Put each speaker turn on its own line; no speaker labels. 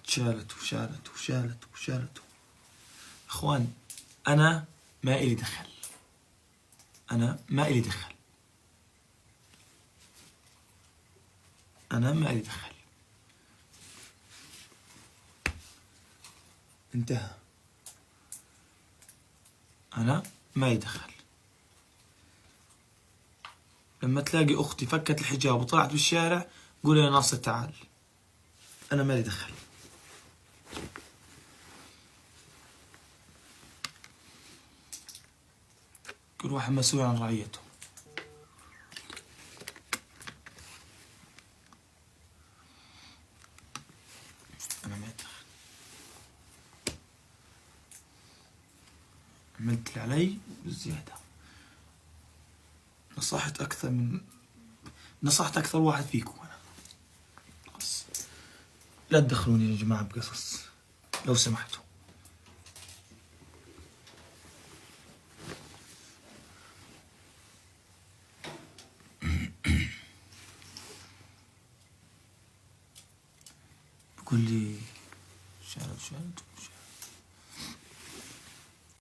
شالت وشالت وشالت وشالت. اخوان انا ما إلي دخل، انا ما إلي دخل، انا ما إلي دخل. انتهى. انا ما يدخل. لما تلاقي اختي فكت الحجاب وطلعت بالشارع قول يا ناصر تعال، انا ما لي دخل. كل واحد مسؤول عن رعيته. انا ما ادخل، عملت اللي علي بالزيادة. نصحت اكثر واحد فيكم انا. بس لا تدخلوني يا جماعة بقصص لو سمحتوا. بقول لي شالت